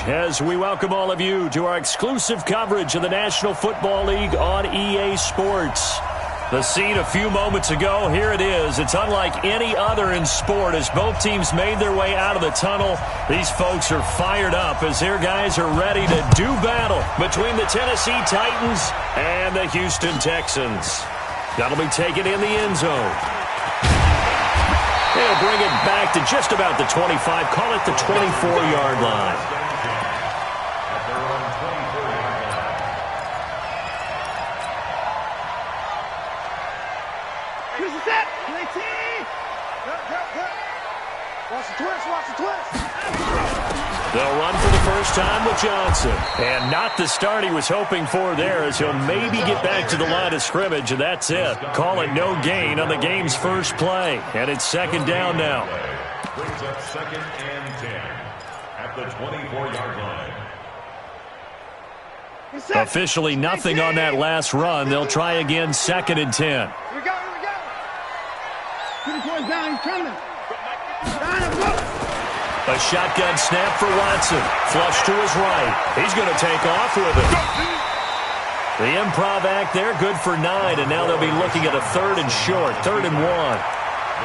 as we welcome all of you to our exclusive coverage of the National Football League on EA Sports. The scene a few moments ago, here it is. It's unlike any other in sport as both teams made their way out of the tunnel. These folks are fired up as their guys are ready to do battle between the Tennessee Titans and the Houston Texans. That'll be taken in the end zone. They'll bring it back to just about the 25, call it the 24-yard line. They'll run for the first time with Johnson. And not the start he was hoping for there, as he'll maybe get back to the line of scrimmage, and that's it. Call it no gain on the game's first play. And it's second down now. Brings up 2nd and 10 at the 24-yard line. Officially nothing on that last run. They'll try again 2nd and 10. Here we go. Get the boys down. He's coming. A shotgun snap for Watson. Flush to his right. He's going to take off with it. The improv act there, good for 9, and now they'll be looking at a 3rd and short, 3rd and 1.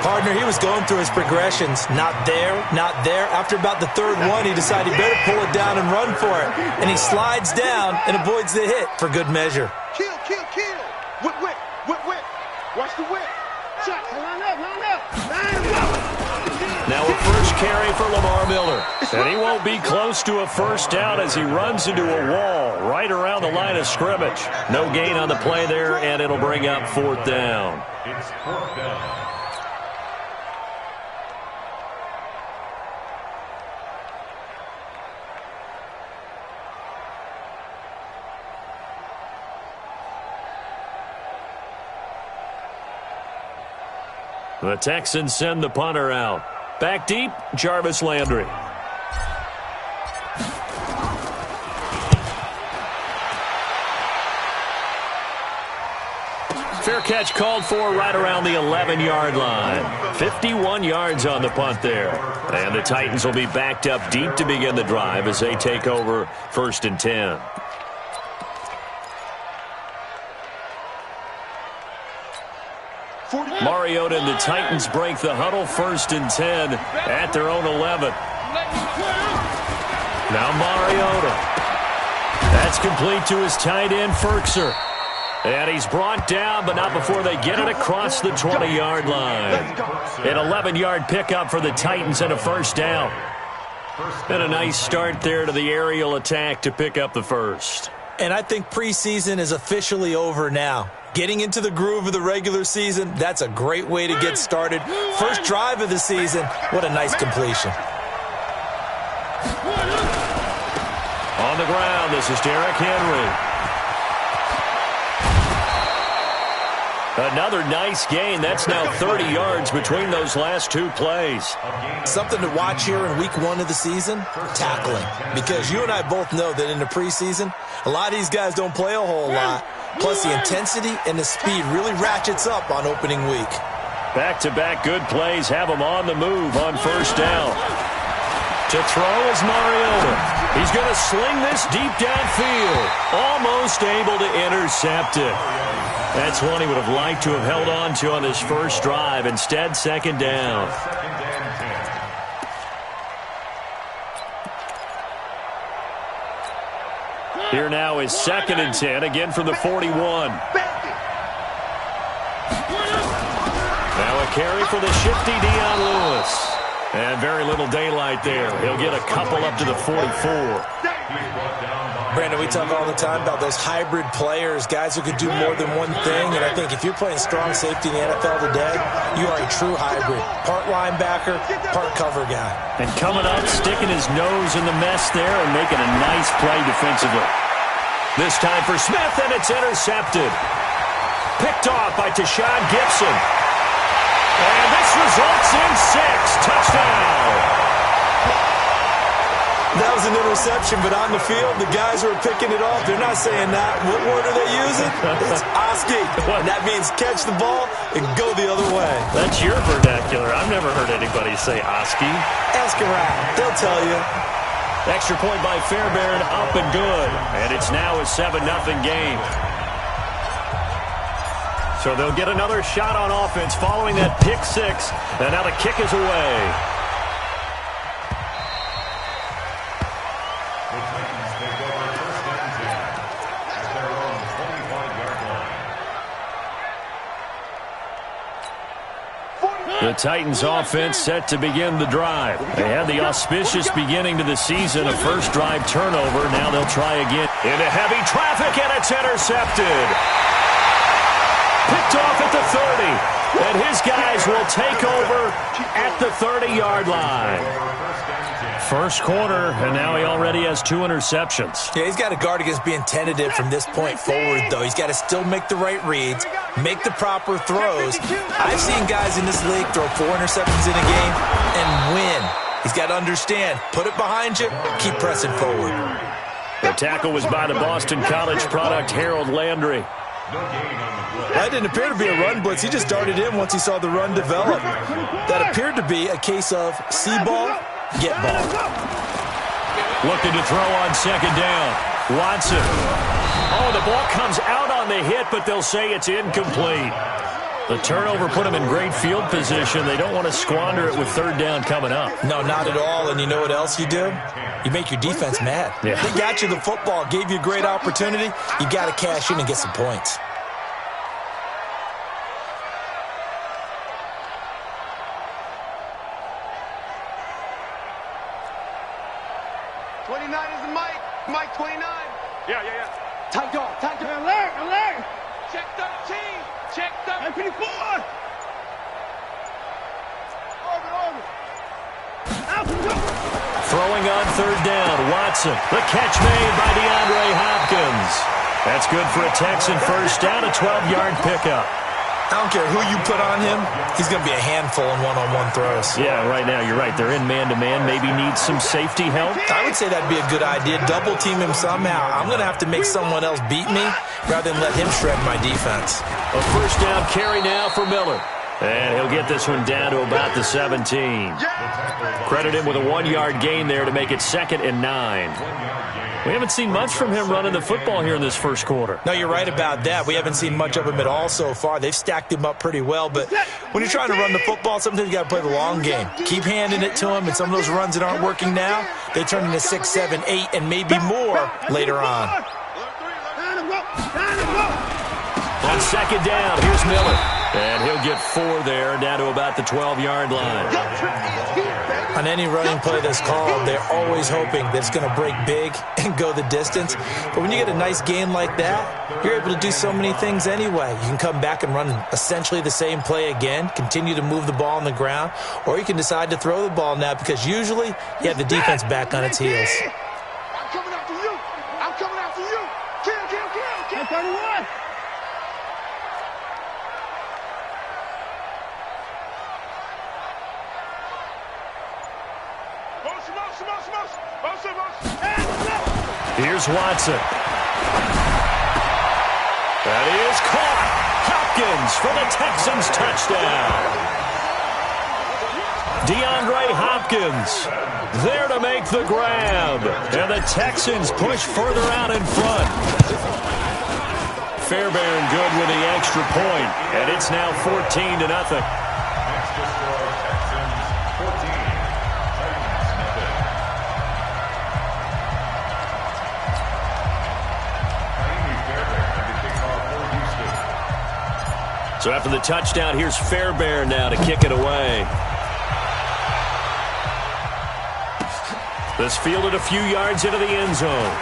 Partner, he was going through his progressions. Not there, not there. After about the 3rd one, he decided he better pull it down and run for it. And he slides down and avoids the hit for good measure. Kill. Whip. Watch the whip. Shot. Line up. Now a first carry for Lamar Miller. And he won't be close to a first down as he runs into a wall right around the line of scrimmage. No gain on the play there, and it'll bring up 4th down. It's 4th down. The Texans send the punter out. Back deep, Jarvis Landry. Fair catch called for right around the 11-yard line. 51 yards on the punt there. And the Titans will be backed up deep to begin the drive as they take over 1st and 10. Mariota and the Titans break the huddle, 1st and 10 at their own 11. Now Mariota. That's complete to his tight end, Ferkser. And he's brought down, but not before they get it across the 20-yard line. An 11-yard pickup for the Titans and a first down. And a nice start there to the aerial attack to pick up the first. And I think preseason is officially over now. Getting into the groove of the regular season, that's a great way to get started. First drive of the season, what a nice completion. On the ground, this is Derrick Henry. Another nice gain. That's now 30 yards between those last 2 plays. Something to watch here in week 1 of the season, tackling. Because you and I both know that in the preseason, a lot of these guys don't play a whole lot. Plus, the intensity and the speed really ratchets up on opening week. Back-to-back good plays have him on the move on first down. To throw is Mariota. He's going to sling this deep downfield. Almost able to intercept it. That's one he would have liked to have held on to on his first drive. Instead, 2nd down. Here now is 2nd and 10, again from the 41. Now a carry for the shifty Dion Lewis. And very little daylight there. He'll get a couple up to the 44. Brandon, we talk all the time about those hybrid players, guys who could do more than one thing. And I think if you're playing strong safety in the NFL today, you are a true hybrid. Part linebacker, part cover guy. And coming up, sticking his nose in the mess there and making a nice play defensively. This time for Smith, and it's intercepted. Picked off by Tashawn Gibson. And this results in 6. Touchdown. That was an interception, but on the field, the guys who are picking it off, they're not saying that. What word are they using? It's Oski. And that means catch the ball and go the other way. That's your vernacular. I've never heard anybody say Oski. Ask around. They'll tell you. Extra point by Fairbairn, up and good. And it's now a 7-0 game. So they'll get another shot on offense following that pick six. And now the kick is away. The Titans take over first and 10 at their own 25-yard line. The Titans offense set to begin the drive. They had the auspicious beginning to the season, a first drive turnover. Now they'll try again. Into heavy traffic, and it's intercepted. Picked off at the 30. And his guys will take over at the 30-yard line. First quarter, and now he already has 2 interceptions. Yeah, he's got to guard against being tentative from this point forward, though. He's got to still make the right reads, make the proper throws. I've seen guys in this league throw 4 interceptions in a game and win. He's got to understand, put it behind you, keep pressing forward. The tackle was by the Boston College product, Harold Landry. That didn't appear to be a run blitz. He just darted in once he saw the run develop. That appeared to be a case of see ball, get ball. Looking to throw on second down. Watson. Oh, the ball comes out on the hit, but they'll say it's incomplete. The turnover put them in great field position. They don't want to squander it with third down coming up. No, not at all. And you know what else you do? You make your defense mad. Yeah. They got you the football, gave you a great opportunity. You got to cash in and get some points. Mike 29. Yeah. Tight dog. Alert. Check 13. Check 13. 54. Over. Throwing on third down, Watson. The catch made by DeAndre Hopkins. That's good for a Texan first down, a 12-yard pickup. I don't care who you put on him, he's going to be a handful in one-on-one throws. Yeah, right now, you're right. They're in man-to-man. Maybe need some safety help. I would say that'd be a good idea. Double team him somehow. I'm going to have to make someone else beat me rather than let him shred my defense. A first down carry now for Miller. And he'll get this one down to about the 17. Credit him with a 1-yard gain there to make it 2nd and 9. We haven't seen much from him running the football here in this first quarter. No, you're right about that. We haven't seen much of him at all so far. They've stacked him up pretty well, but when you're trying to run the football, sometimes you got to play the long game. Keep handing it to him, and some of those runs that aren't working now, they turn into 6, 7, 8, and maybe more later on. On second down, here's Miller. And he'll get 4 there, down to about the 12-yard line. On any running play that's called, they're always hoping that it's going to break big and go the distance. But when you get a nice gain like that, you're able to do so many things anyway. You can come back and run essentially the same play again, continue to move the ball on the ground, or you can decide to throw the ball now because usually you have the defense back on its heels. I'm coming after you. Kill. 31. Here's Watson. That is caught. Hopkins for the Texans touchdown. DeAndre Hopkins there to make the grab. And the Texans push further out in front. Fairbairn good with the extra point. And it's now 14-0. Next to score, Texans 14, Titans nothing. Fairbairn had the kickoff for Houston. So after the touchdown, here's Fairbairn now to kick it away. This fielded a few yards into the end zone.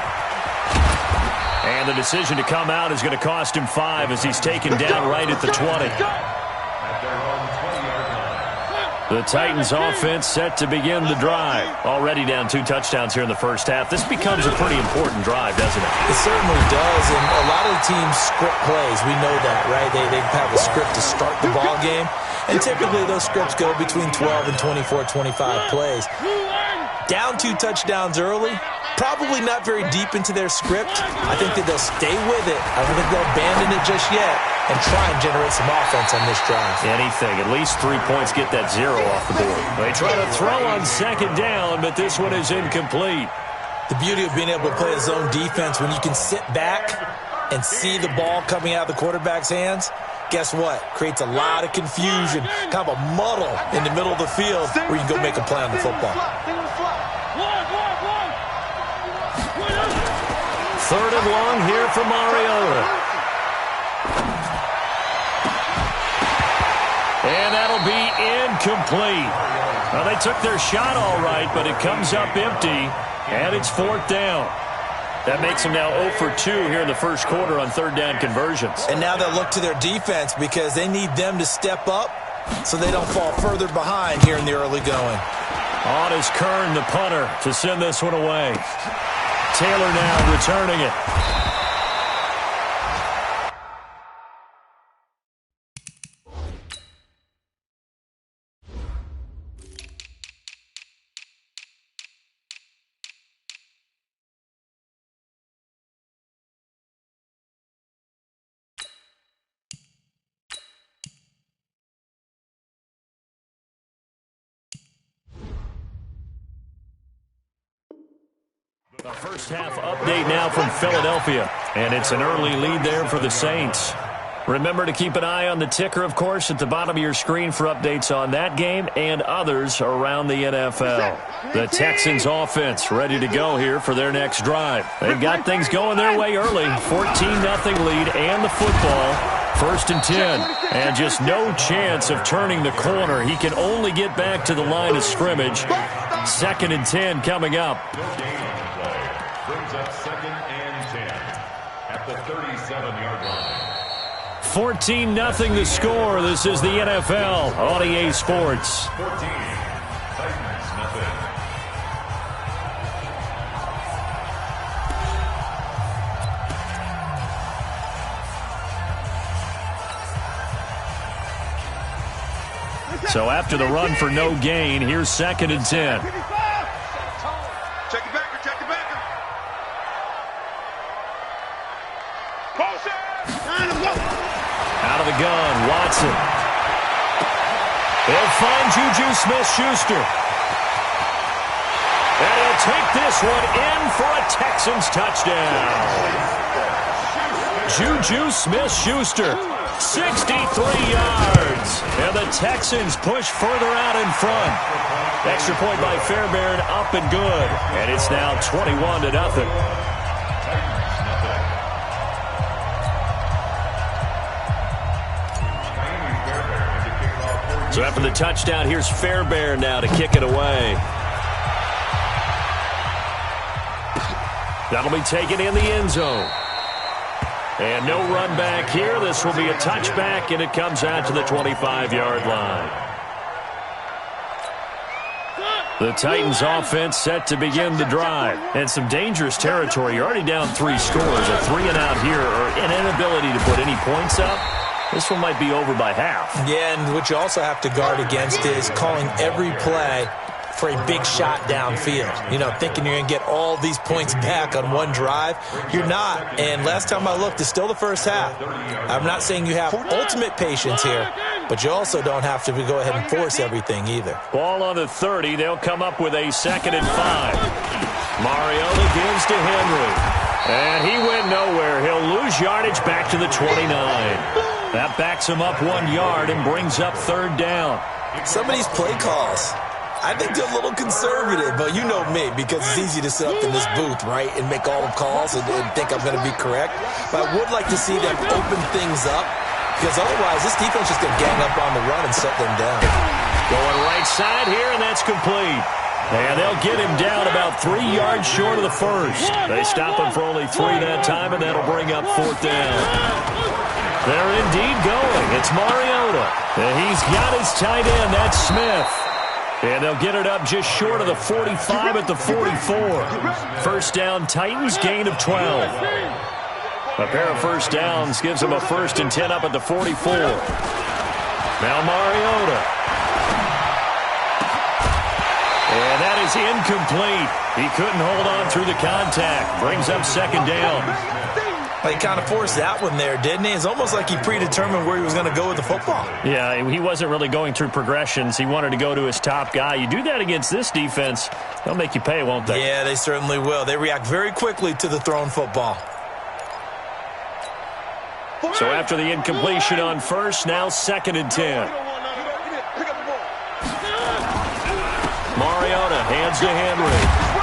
And the decision to come out is going to cost him 5 as he's taken down right at the 20. At their own 20-yard line. The Titans offense set to begin the drive. Already down 2 touchdowns here in the first half. This becomes a pretty important drive, doesn't it? It certainly does, and a lot of the teams script plays. We know that, right? They have a script to start the ball game, and typically those scripts go between 12 and 24, 25 plays. Down 2 touchdowns early, probably not very deep into their script. I think that they'll stay with it. I don't think they'll abandon it just yet and try and generate some offense on this drive. Anything. At least 3 points, get that 0 off the board. They try to throw on second down, but this one is incomplete. The beauty of being able to play a zone defense when you can sit back and see the ball coming out of the quarterback's hands, guess what? Creates a lot of confusion, kind of a muddle in the middle of the field where you can go make a play on the football. Third and long here for Mariota. And that'll be incomplete. Well, they took their shot all right, but it comes up empty, and it's fourth down. That makes them now 0 for 2 here in the first quarter on third down conversions. And now they'll look to their defense because they need them to step up so they don't fall further behind here in the early going. On is Kern, the punter, to send this one away. Taylor now returning it. The first half update now from Philadelphia, and it's an early lead there for the Saints. Remember to keep an eye on the ticker, of course, at the bottom of your screen for updates on that game and others around the NFL. The Texans offense ready to go here for their next drive. They've got things going their way early. 14-0 lead and the football. 1st and 10, and just no chance of turning the corner. He can only get back to the line of scrimmage. 2nd and 10 coming up. Brings up 2nd and 10 at the 37-yard line. 14-0 the score. This is the NFL on EA Sports. 14, Titans nothing. So after the run for no gain, here's 2nd and 10. Check it back, check it back. Out of the gun, Watson. He'll find Juju Smith-Schuster. And he'll take this one in for a Texans touchdown. Juju Smith-Schuster, 63 yards. And the Texans push further out in front. Extra point by Fairbairn, up and good. And it's now 21-0. So after the touchdown, here's Fairbairn now to kick it away. That'll be taken in the end zone. And no run back here. This will be a touchback, and it comes out to the 25-yard line. The Titans offense set to begin the drive. And some dangerous territory. You're already down 3 scores. A 3 and out here, or an inability to put any points up. This one might be over by half. Yeah, and what you also have to guard against is calling every play for a big shot downfield. You know, thinking you're going to get all these points back on one drive. You're not. And last time I looked, it's still the first half. I'm not saying you have ultimate patience here, but you also don't have to go ahead and force everything either. Ball on the 30. They'll come up with a 2nd and 5. Mariota gives to Henry. And he went nowhere. He'll lose yardage back to the 29. That backs him up 1 yard and brings up 3rd down. Some of these play calls, I think they're a little conservative, but you know me, because it's easy to sit up in this booth, right, and make all the calls and think I'm going to be correct. But I would like to see them open things up, because otherwise this defense is going to gang up on the run and shut them down. Going right side here, and that's complete. And they'll get him down about 3 yards short of the first. They stop him for only 3 that time, and that'll bring up 4th down. They're indeed going. It's Mariota. And he's got his tight end. That's Smith. And they'll get it up just short of the 45 at the 44. 1st down, Titans, gain of 12. A pair of 1st downs gives them a 1st and 10 up at the 44. Now Mariota. And that is incomplete. He couldn't hold on through the contact. Brings up 2nd down. Well, he kind of forced that one there, didn't he? It's almost like he predetermined where he was going to go with the football. Yeah, he wasn't really going through progressions. He wanted to go to his top guy. You do that against this defense, they'll make you pay, won't they? Yeah, they certainly will. They react very quickly to the thrown football. So after the incompletion on first, now 2nd and 10. Mariota hands to Henry.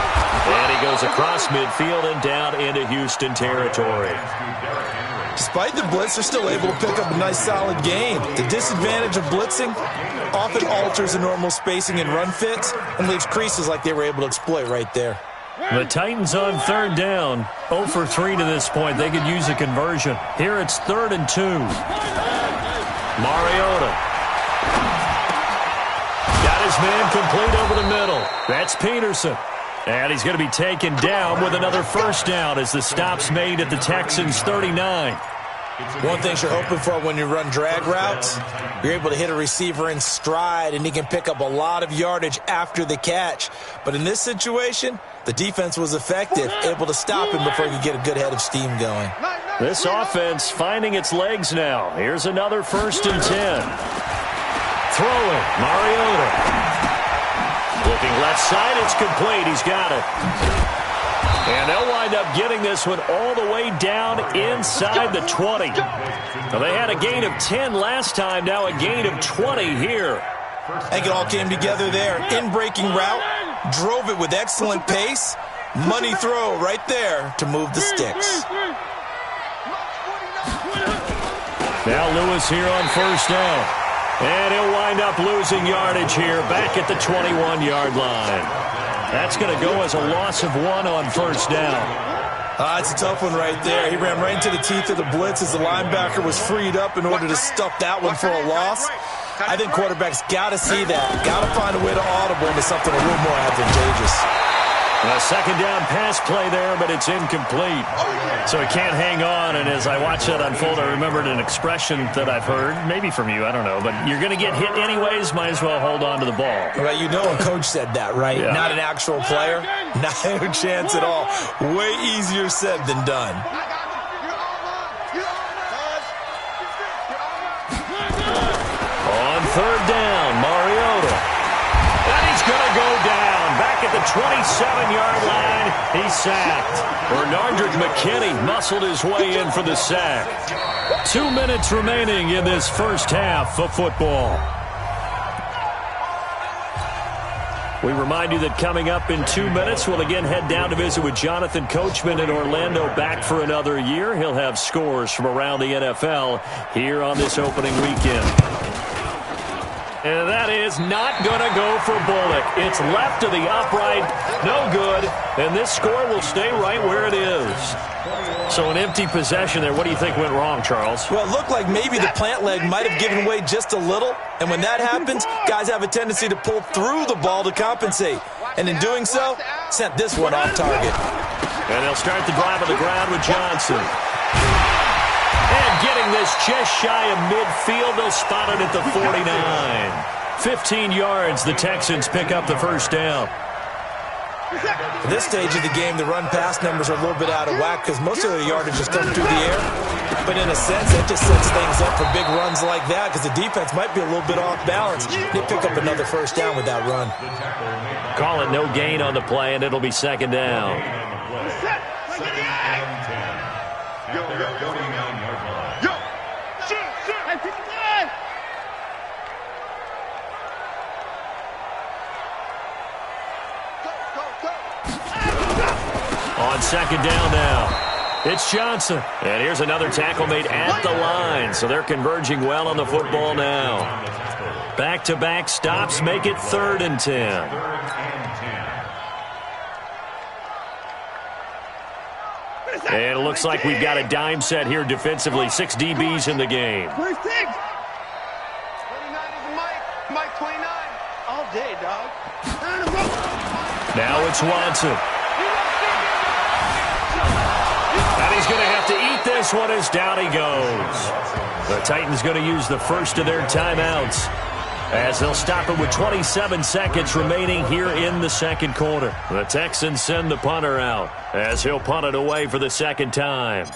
And he goes across midfield and down into Houston territory. Despite the blitz, they're still able to pick up a nice solid gain. The disadvantage of blitzing often alters the normal spacing and run fits and leaves creases like they were able to exploit right there. The Titans on 3rd down. 0 for 3 to this point. They could use a conversion. Here it's 3rd and 2. Mariota. Got his man complete over the middle. That's Peterson. And he's going to be taken down with another first down as the stop's made at the Texans' 39. One thing you're hoping for when you run drag routes, you're able to hit a receiver in stride, and he can pick up a lot of yardage after the catch. But in this situation, the defense was effective, able to stop him before he could get a good head of steam going. This offense finding its legs now. Here's another 1st and 10. Throwing, Mariota. Looking left side, it's complete. He's got it. And they'll wind up getting this one all the way down inside the 20. Now, they had a gain of 10 last time, now a gain of 20 here. I think it all came together there. In-breaking route, drove it with excellent pace. Money throw right there to move the sticks. Now Lewis here on first down. And he'll wind up losing yardage here back at the 21-yard line. That's going to go as a loss of 1 on first down. It's a tough one right there. He ran right into the teeth of the blitz as the linebacker was freed up in order to stuff that one for a loss. I think quarterbacks got to see that. Got to find a way to audible into something a little more advantageous. A 2nd down pass play there, but it's incomplete. So he can't hang on, and as I watch that unfold, I remembered an expression that I've heard, maybe from you, I don't know, but you're going to get hit anyways, might as well hold on to the ball. Well, you know a coach said that, right? Yeah. Not an actual player. Not a chance at all. Way easier said than done. On 3rd down, Mariota. And he's going to go down. Back at the 27-yard line, he's sacked. Bernardrick McKinney muscled his way in for the sack. 2 minutes remaining in this first half of football. We remind you that coming up in 2 minutes, we'll again head down to visit with Jonathan Coachman in Orlando, back for another year. He'll have scores from around the NFL here on this opening weekend. And that is not going to go for Bullock. It's left to the upright, no good, and this score will stay right where it is. So an empty possession there. What do you think went wrong, Charles? Well, it looked like maybe the plant leg might have given way just a little, and when that happens, guys have a tendency to pull through the ball to compensate. And in doing so, sent this one off target. And they'll start the drive on the ground with Johnson. And getting this just shy of midfield, they'll spot it at the 49. 15 yards, the Texans pick up the first down. At this stage of the game, the run-pass numbers are a little bit out of whack because most of the yardage is coming through the air. But in a sense, that just sets things up for big runs like that because the defense might be a little bit off balance. They pick up another first down with that run. Call it no gain on the play, and it'll be 2nd down. On 2nd down now, it's Johnson. And here's another tackle made at the line. So they're converging well on the football now. Back-to-back stops make it 3rd and 10. And it looks like we've got a dime set here defensively. 6 DBs in the game. 29 is Mike 29. All day, dog. Now it's Watson. And he's going to have to eat this one as down he goes. The Titans going to use the first of their timeouts as they'll stop it with 27 seconds remaining here in the second quarter. The Texans send the punter out as he'll punt it away for the second time.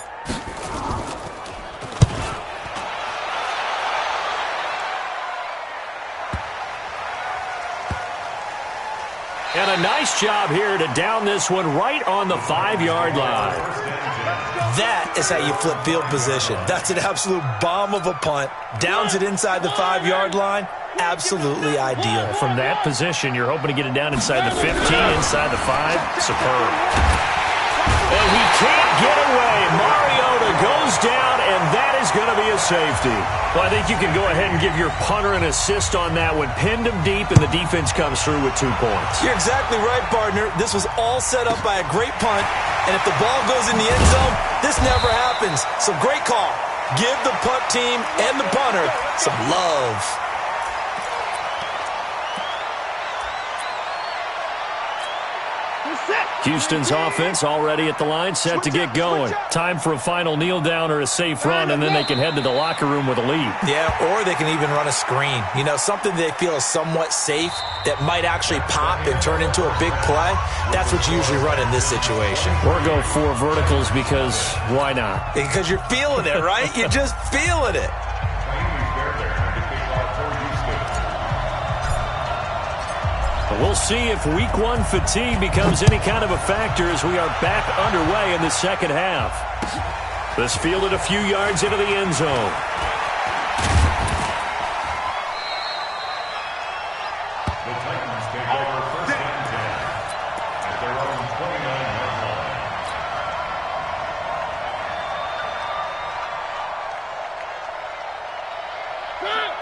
And a nice job here to down this one right on the 5-yard line. That is how you flip field position. That's an absolute bomb of a punt. Downs it inside the 5-yard line. Absolutely ideal. From that position, you're hoping to get it down inside the 15, inside the 5. Superb. And he can't get away. Mariota goes down, and that is going to be a safety. Well, I think you can go ahead and give your punter an assist on that one. Pinned him deep, and the defense comes through with 2 points. You're exactly right, partner. This was all set up by a great punt, and if the ball goes in the end zone, this never happens. So great call. Give the punt team and the punter some love. Houston's offense already at the line, set to get going. Time for a final kneel down or a safe run, and then they can head to the locker room with a lead. Yeah, or they can even run a screen. You know, something they feel is somewhat safe that might actually pop and turn into a big play. That's what you usually run in this situation. Or go 4 verticals because why not? Because you're feeling it, right? You're just feeling it. We'll see if Week 1 fatigue becomes any kind of a factor as we are back underway in the second half. This fielded a few yards into the end zone. The Titans take over first and 10 at their own 29-yard line.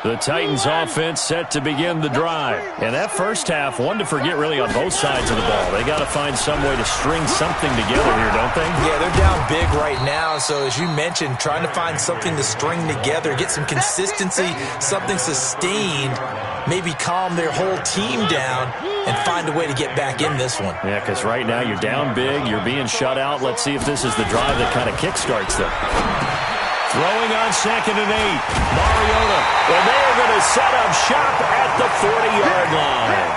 The Titans offense set to begin the drive. And that first half, one to forget really on both sides of the ball. They got to find some way to string something together here, don't they? Yeah, they're down big right now. So as you mentioned, trying to find something to string together, get some consistency, something sustained, maybe calm their whole team down and find a way to get back in this one. Yeah, because right now you're down big, you're being shut out. Let's see if this is the drive that kind of kickstarts them. Throwing on 2nd and 8. Mariota. And they are going to set up shop at the 40-yard line.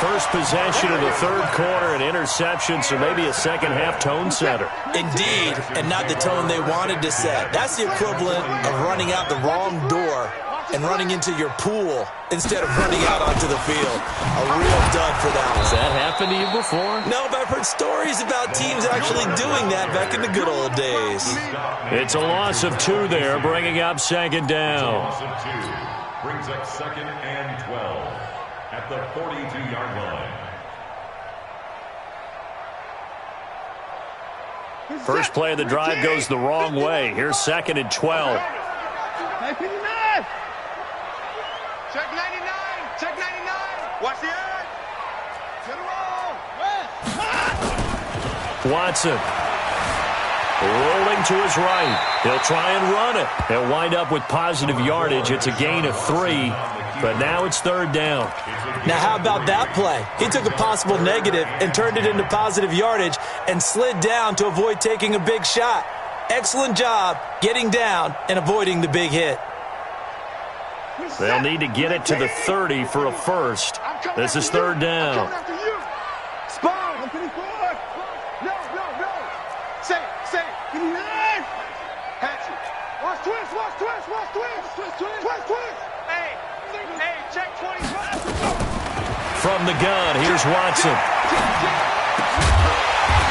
First possession of the 3rd quarter, an interception, so maybe a second-half tone setter. Indeed, and not the tone they wanted to set. That's the equivalent of running out the wrong door and running into your pool instead of running out onto the field. A real dud for that one. Has that happened to you before? No, but I've heard stories about teams actually doing that back in the good old days. It's a loss of 2 there, bringing up 2nd down. Loss of 2 brings up 2nd and 12 at the 42-yard line. First play of the drive goes the wrong way. Here's 2nd and 12. Check 99. Check 99. Watch the end. To the roll. Watson. Rolling to his right. He'll try and run it. He'll wind up with positive yardage. It's a gain of 3, but now it's 3rd down. Now, how about that play? He took a possible negative and turned it into positive yardage and slid down to avoid taking a big shot. Excellent job getting down and avoiding the big hit. They'll need to get it to the 30 for a first. This is 3rd down. Spawn. No. Say. Give me that. Hatchet. Watch twist. Hey, check 25. From the gun, here's Watson.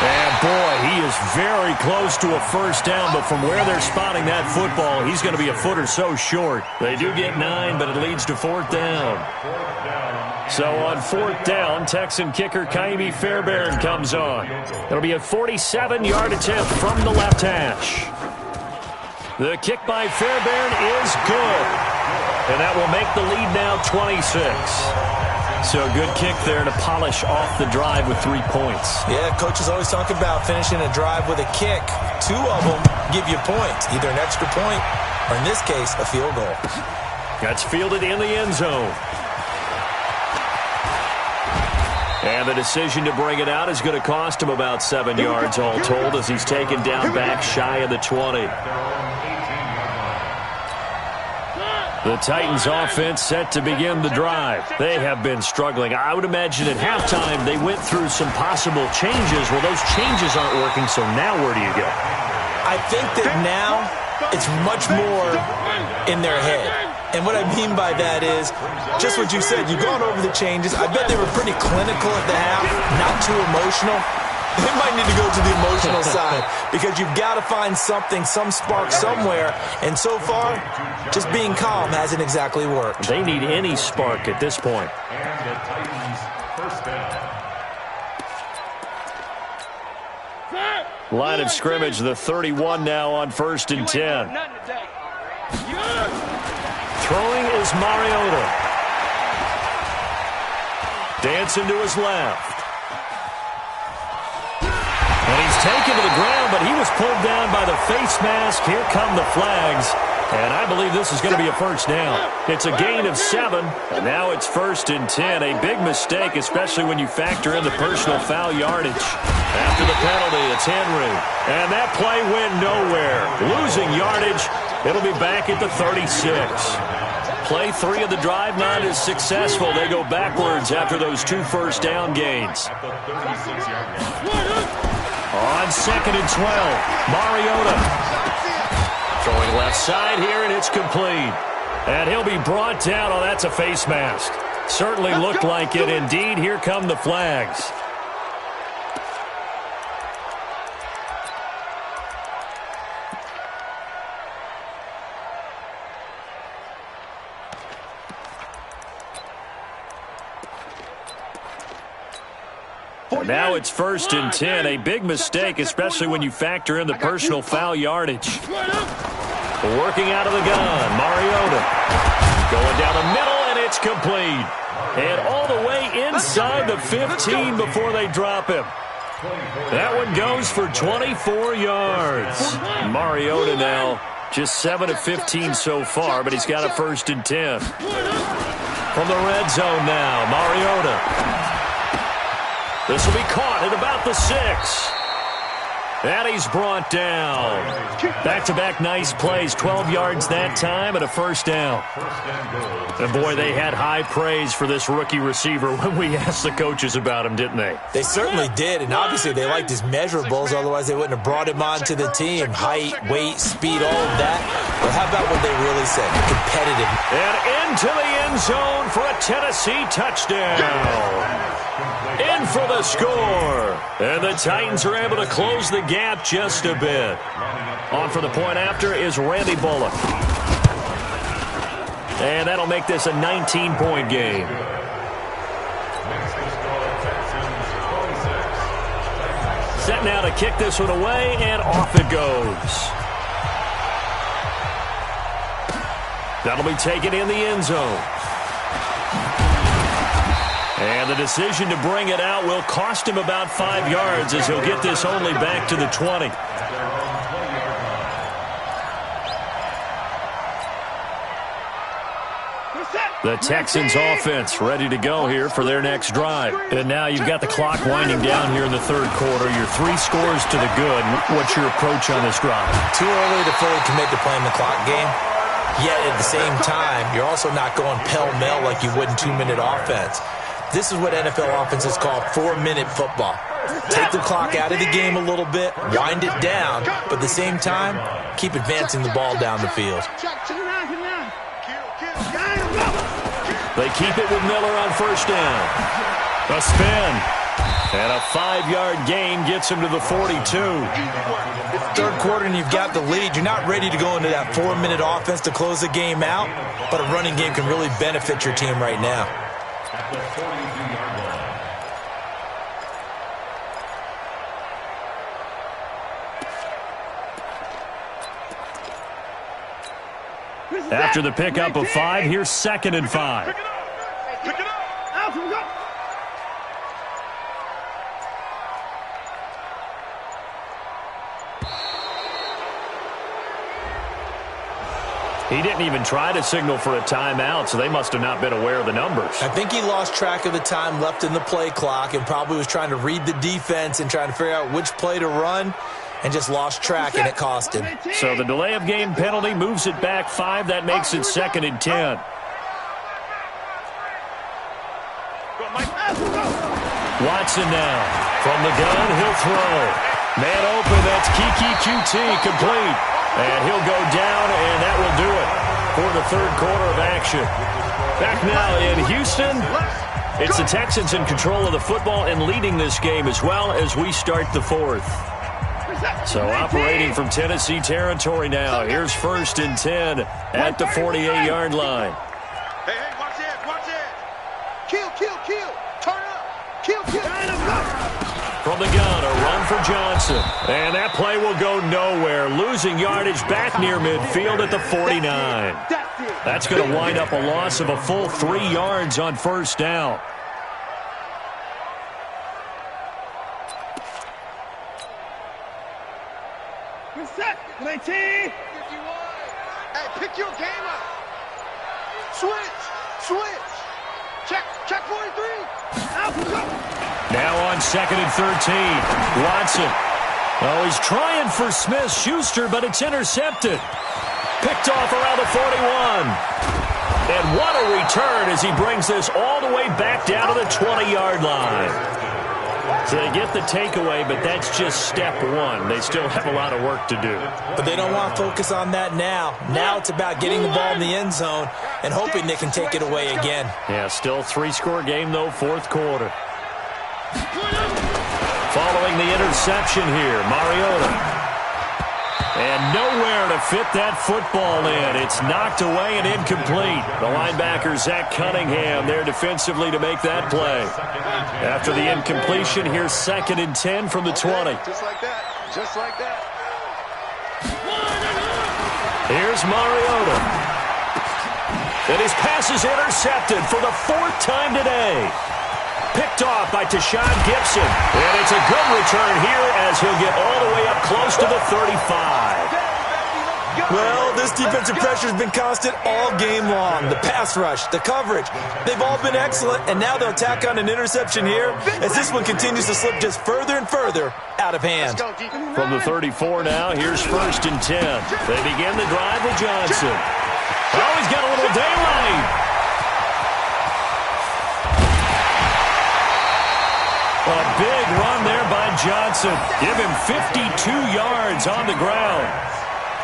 And boy, he is very close to a first down, but from where they're spotting that football, he's going to be a foot or so short. They do get 9, but it leads to 4th down. So on 4th down, Texan kicker Kaimi Fairbairn comes on. It'll be a 47-yard attempt from the left hash. The kick by Fairbairn is good. And that will make the lead now 26. So a good kick there to polish off the drive with 3 points. Yeah, coaches always talk about finishing a drive with a kick. 2 of them give you points, either an extra point or, in this case, a field goal. That's fielded in the end zone. And the decision to bring it out is going to cost him about 7 yards all told as he's taken down back shy of the 20. The Titans offense set to begin the drive. They have been struggling. I would imagine at halftime they went through some possible changes. Well, those changes aren't working, so now where do you go? I think that now it's much more in their head. And what I mean by that is just what you said. You've gone over the changes. I bet they were pretty clinical at the half, not too emotional. They might need to go to the emotional side because you've got to find something, some spark somewhere. And so far, just being calm hasn't exactly worked. They need any spark at this point. And the Titans first down. Line of scrimmage, the 31 now on 1st and 10. Throwing is Mariota. Dancing to his left. And he's taken to the ground, but he was pulled down by the face mask. Here come the flags. And I believe this is going to be a first down. It's a gain of 7, and now it's 1st and 10. A big mistake, especially when you factor in the personal foul yardage. After the penalty, it's Henry. And that play went nowhere. Losing yardage. It'll be back at the 36. Play 3 of the drive not as successful. They go backwards after those 2 first down gains. On 2nd and 12, Mariota. Throwing left side here, and it's complete. And he'll be brought down. Oh, that's a face mask. Certainly looked like it. Indeed, here come the flags. Now it's 1st and 10. A big mistake, especially when you factor in the personal foul yardage. Working out of the gun, Mariota. Going down the middle, and it's complete. And all the way inside the 15 before they drop him. That one goes for 24 yards. Mariota now just 7 of 15 so far, but he's got a 1st and 10. From the red zone now, Mariota. This will be caught at about the 6. And he's brought down. Back-to-back nice plays. 12 yards that time and a first down. And, boy, they had high praise for this rookie receiver when we asked the coaches about him, didn't they? They certainly did, and obviously they liked his measurables. Otherwise, they wouldn't have brought him onto the team. Height, weight, speed, all of that. But how about what they really said? Competitive. And into the end zone for a Tennessee touchdown. In for the score. And the Titans are able to close the gap just a bit. On for the point after is Randy Bullock. And that'll make this a 19-point game. Set now to kick this one away, and off it goes. That'll be taken in the end zone. And the decision to bring it out will cost him about 5 yards as he'll get this only back to the 20. The Texans offense ready to go here for their next drive. And now you've got the clock winding down here in the third quarter. You're 3 scores to the good. What's your approach on this drive? Too early to fully commit to playing the clock game. Yet at the same time, you're also not going pell-mell like you would in 2-minute offense. This is what NFL offenses call 4-minute football. Take the clock out of the game a little bit, wind it down, but at the same time, keep advancing the ball down the field. They keep it with Miller on first down. A spin. And a 5-yard gain gets him to the 42. Third quarter and you've got the lead. You're not ready to go into that 4-minute offense to close the game out, but a running game can really benefit your team right now. At the 42-yard line. After the pickup of 5, here's 2nd and 5. Pick it up. Out, here we go. He didn't even try to signal for a timeout, so they must have not been aware of the numbers. I think he lost track of the time left in the play clock and probably was trying to read the defense and trying to figure out which play to run and just lost track, and it cost him. So the delay of game penalty moves it back 5. That makes it 2nd and 10. Watson now. From the gun, he'll throw. Man open, that's Kiki QT, complete. And he'll go down, and that will do it for the third quarter of action. Back now in Houston, it's the Texans in control of the football and leading this game as well as we start the fourth. So operating from Tennessee territory now. Here's 1st and 10 at the 48-yard line. Hey, watch it, watch it. Kill. Turn up. Kill. From the gun, a run for Johnson. And that play will go nowhere. Losing yardage back near midfield at the 49. That's going to wind up a loss of a full 3 yards on 1st down. Hey, pick your game up. Switch. Check 43. Now on 2nd and 13. Watson. Oh, he's trying for Smith-Schuster, but it's intercepted. Picked off around the 41. And what a return as he brings this all the way back down to the 20-yard line. So they get the takeaway, but that's just step one. They still have a lot of work to do. But they don't want to focus on that now. Now it's about getting the ball in the end zone and hoping they can take it away again. Yeah, still 3-score game, though, 4th quarter. Following the interception here, Mariota. And nowhere to fit that football in. It's knocked away and incomplete. The linebacker, Zach Cunningham, there defensively to make that play. After the incompletion, here's 2nd and 10 from the 20. Just like that. Here's Mariota. And his pass is intercepted for the 4th time today. Picked off by Tashawn Gibson. And it's a good return here as he'll get all the way up close to the 35. Well, this defensive pressure has been constant all game long. The pass rush, the coverage, they've all been excellent, and now they'll tack on an interception here as this one continues to slip just further and further out of hand. From the 34 now, here's 1st and 10. They begin the drive with Johnson. Oh, he's got a little daylight. A big run there by Johnson. Give him 52 yards on the ground.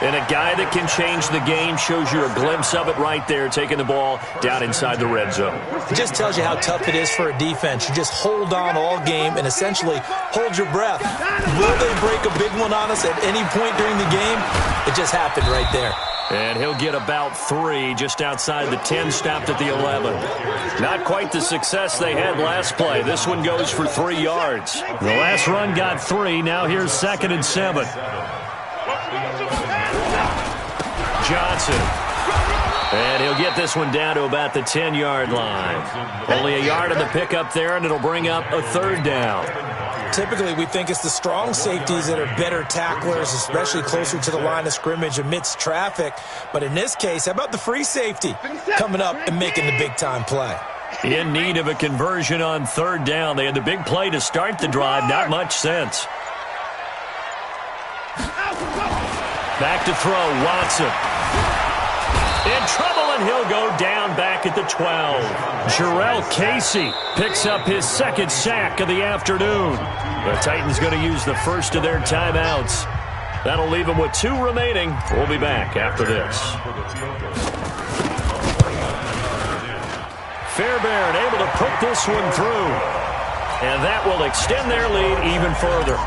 And a guy that can change the game, shows you a glimpse of it right there, taking the ball down inside the red zone. It just tells you how tough it is for a defense. You just hold on all game and essentially hold your breath. Will they break a big one on us at any point during the game? It just happened right there. And he'll get about 3 just outside the 10, stopped at the 11. Not quite the success they had last play. This one goes for 3 yards. The last run got 3. Now here's 2nd and 7. Johnson. And he'll get this one down to about the 10-yard line. Only a yard on the pickup there, and it'll bring up a 3rd down. Typically, we think it's the strong safeties that are better tacklers, especially closer to the line of scrimmage amidst traffic. But in this case, how about the free safety coming up and making the big-time play? In need of a conversion on 3rd down. They had the big play to start the drive. Not much sense. Back to throw, Watson. In trouble, and he'll go down back at the 12. Jarrell Casey picks up his 2nd sack of the afternoon. The Titans going to use the first of their timeouts. That'll leave them with 2 remaining. We'll be back after this. Fairbairn able to put this one through. And that will extend their lead even further.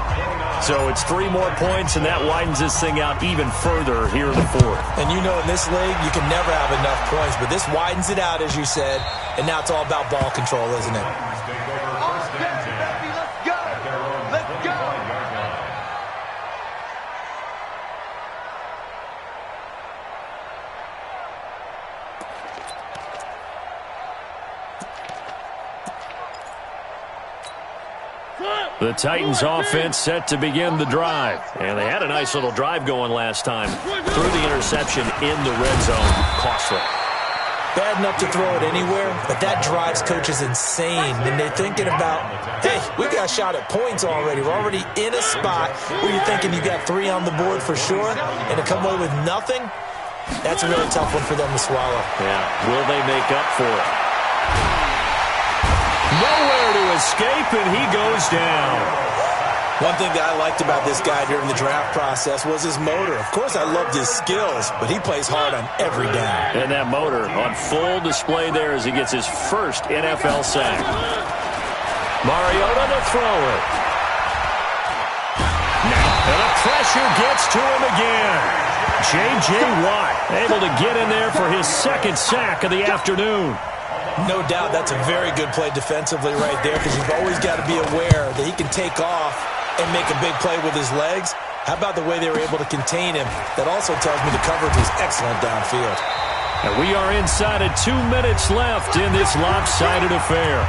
So it's 3 more points, and that widens this thing out even further here in the 4th. And you know in this league, you can never have enough points, but this widens it out, as you said, and now it's all about ball control, isn't it? Let's go. The Titans offense set to begin the drive. And they had a nice little drive going last time. Threw the interception in the red zone. Costly. Bad enough to throw it anywhere, but that drives coaches insane. And they're thinking about, hey, we got a shot at points already. We're already in a spot where you're thinking you got 3 on the board for sure. And to come away with nothing, that's a really tough one for them to swallow. Yeah, will they make up for it? Nowhere to escape, and he goes down. One thing that I liked about this guy during the draft process was his motor. Of course, I loved his skills, but he plays hard on every down. And that motor on full display there as he gets his first NFL sack. Mariota to throw it. And the pressure gets to him again. J.J. Watt able to get in there for his second sack of the afternoon. No doubt that's a very good play defensively right there, because you've always got to be aware that he can take off and make a big play with his legs. How about the way they were able to contain him? That also tells me the coverage was excellent downfield. And we are inside of 2 minutes left in this lopsided affair.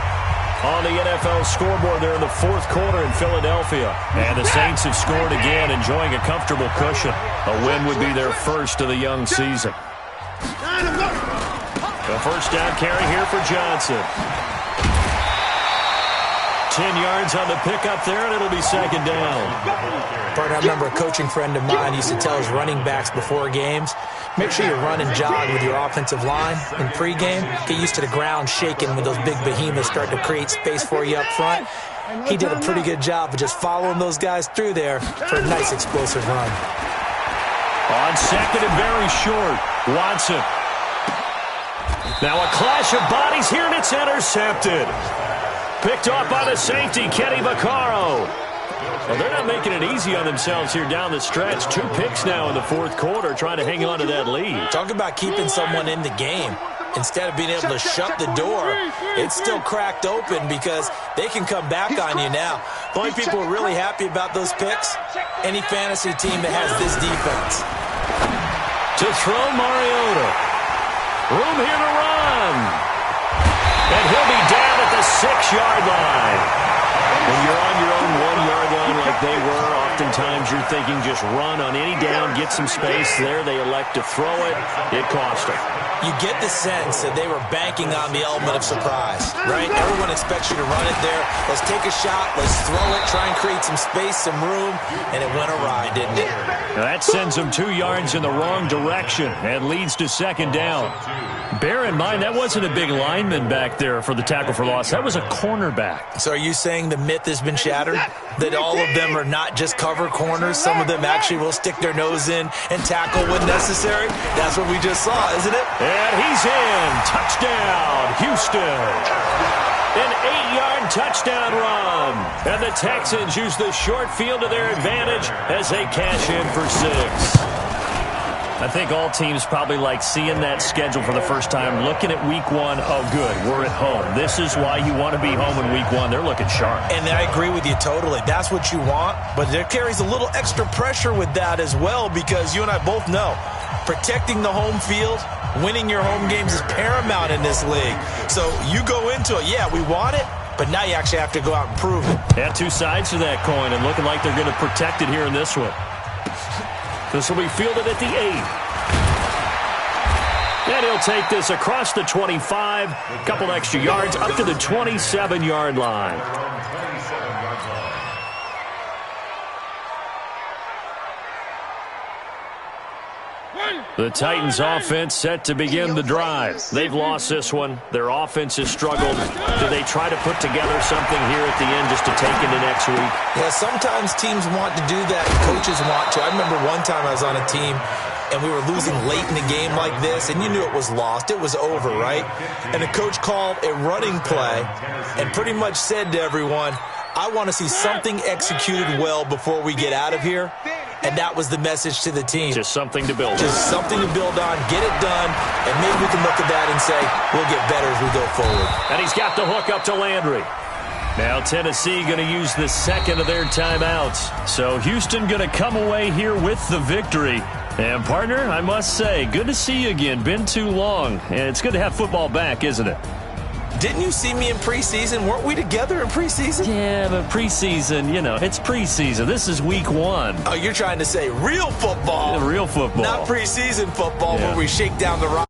On the NFL scoreboard there in the fourth quarter in Philadelphia. And the Saints have scored again, enjoying a comfortable cushion. A win would be their first of the young season. The first down carry here for Johnson. 10 yards on the pickup there, and it'll be second down. Partner, I remember a coaching friend of mine used to tell his running backs before games, make sure you run and jog with your offensive line in pregame. Get used to the ground shaking when those big behemoths start to create space for you up front. He did a pretty good job of just following those guys through there for a nice explosive run. On second and very short, Watson. Now a clash of bodies here, and it's intercepted. Picked off by the safety, Kenny Vaccaro. Well, they're not making it easy on themselves here down the stretch. 2 picks now in the fourth quarter, trying to hang on to that lead. Talk about keeping someone in the game. Instead of being able to shut the door, it's still cracked open because they can come back on you now. The only people who are really happy about those picks, any fantasy team that has this defense. To throw Mariota. Room here to run. And he'll be down at the 6-yard line. When you're on your own 1-yard line like they were, oftentimes you're thinking just run on any down, get some space. There they elect to throw it. It cost them. You get the sense that they were banking on the element of surprise, right? Everyone expects you to run it there. Let's take a shot. Let's throw it. Try and create some space, some room. And it went awry, didn't it? Now that sends them 2 yards in the wrong direction and leads to second down. Bear in mind, that wasn't a big lineman back there for the tackle for loss. That was a cornerback. So are you saying the myth has been shattered? That all of them are not just cover corners? Some of them actually will stick their nose in and tackle when necessary? That's what we just saw, isn't it? And he's in. Touchdown, Houston. An 8-yard touchdown run. And the Texans use the short field to their advantage as they cash in for 6. I think all teams probably like seeing that schedule for the first time, looking at week 1. Oh, good, we're at home. This is why you want to be home in week 1. They're looking sharp. And I agree with you totally. That's what you want, but there carries a little extra pressure with that as well, because you and I both know protecting the home field, winning your home games is paramount in this league. So you go into it, yeah, we want it, but now you actually have to go out and prove it. Yeah, 2 sides to that coin, and looking like they're going to protect it here in this one. This will be fielded at the 8. And he'll take this across the 25, a couple extra yards, up to the 27-yard line. The Titans offense set to begin the drive. They've lost this one. Their offense has struggled. Do they try to put together something here at the end just to take into next week? Yeah, sometimes teams want to do that. Coaches want to. I remember one time I was on a team and we were losing late in the game like this, and you knew it was lost. It was over, right? And the coach called a running play and pretty much said to everyone, I want to see something executed well before we get out of here. And that was the message to the team. Just something to build on. Just something to build on, get it done, and maybe we can look at that and say, we'll get better as we go forward. And he's got the hook up to Landry. Now Tennessee going to use the second of their timeouts. So Houston going to come away here with the victory. And, partner, I must say, good to see you again. Been too long. And it's good to have football back, isn't it? Didn't you see me in preseason? Weren't we together in preseason? Yeah, but preseason, you know, it's preseason. This is week 1. Oh, you're trying to say real football. Real football. Not preseason football where we shake down the rock.